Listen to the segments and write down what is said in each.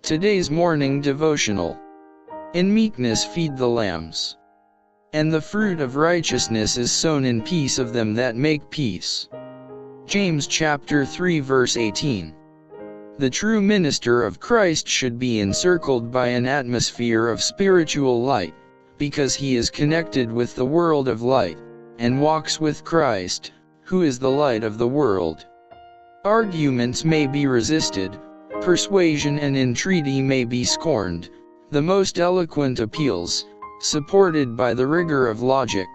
Today's morning devotional. In meekness feed the lambs. And the fruit of righteousness is sown in peace of them that make peace. James chapter 3 verse 18. The true minister of Christ should be encircled by an atmosphere of spiritual light, because he is connected with the world of light, and walks with Christ, who is the light of the world. Arguments may be resisted, persuasion and entreaty may be scorned, the most eloquent appeals, supported by the rigor of logic,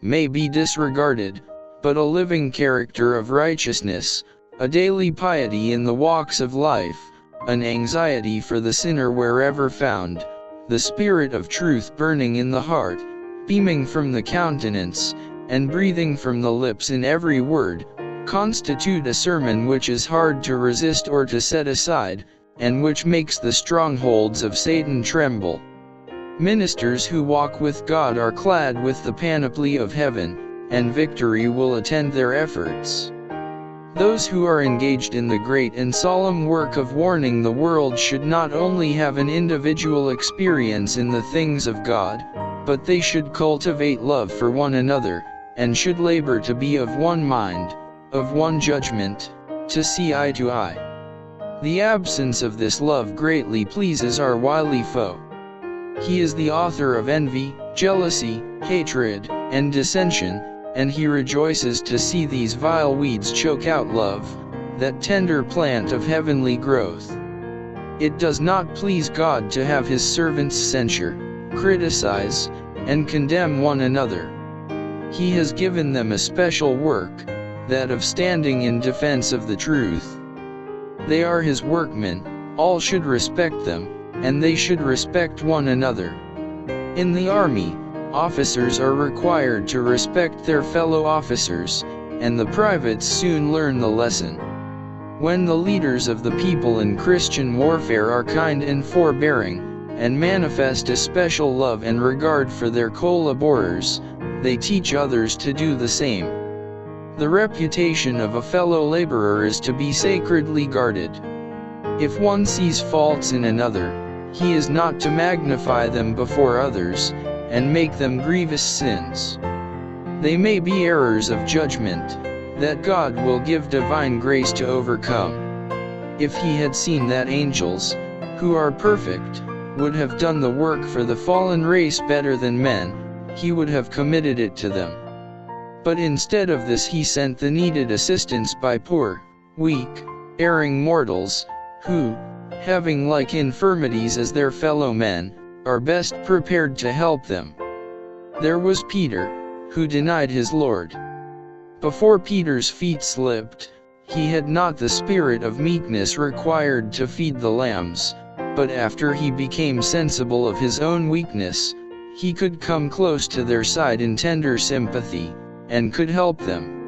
may be disregarded, but a living character of righteousness, a daily piety in the walks of life, an anxiety for the sinner wherever found, the spirit of truth burning in the heart, beaming from the countenance, and breathing from the lips in every word, constitute a sermon which is hard to resist or to set aside, and which makes the strongholds of Satan tremble. Ministers who walk with God are clad with the panoply of heaven, and victory will attend their efforts. Those who are engaged in the great and solemn work of warning the world should not only have an individual experience in the things of God, but they should cultivate love for one another, and should labor to be of one mind, of one judgment, to see eye to eye. The absence of this love greatly pleases our wily foe. He is the author of envy, jealousy, hatred, and dissension, and he rejoices to see these vile weeds choke out love, that tender plant of heavenly growth. It does not please God to have his servants censure, criticize, and condemn one another. He has given them a special work, that of standing in defense of the truth. They are his workmen, all should respect them, and they should respect one another. In the army, officers are required to respect their fellow officers, and the privates soon learn the lesson. When the leaders of the people in Christian warfare are kind and forbearing, and manifest a special love and regard for their co-laborers, they teach others to do the same. The reputation of a fellow laborer is to be sacredly guarded. If one sees faults in another, he is not to magnify them before others, and make them grievous sins. They may be errors of judgment, that God will give divine grace to overcome. If he had seen that angels, who are perfect, would have done the work for the fallen race better than men, he would have committed it to them. But instead of this he sent the needed assistance by poor, weak, erring mortals, who, having like infirmities as their fellow men, are best prepared to help them. There was Peter, who denied his Lord. Before Peter's feet slipped, he had not the spirit of meekness required to feed the lambs, but after he became sensible of his own weakness, he could come close to their side in tender sympathy, and could help them.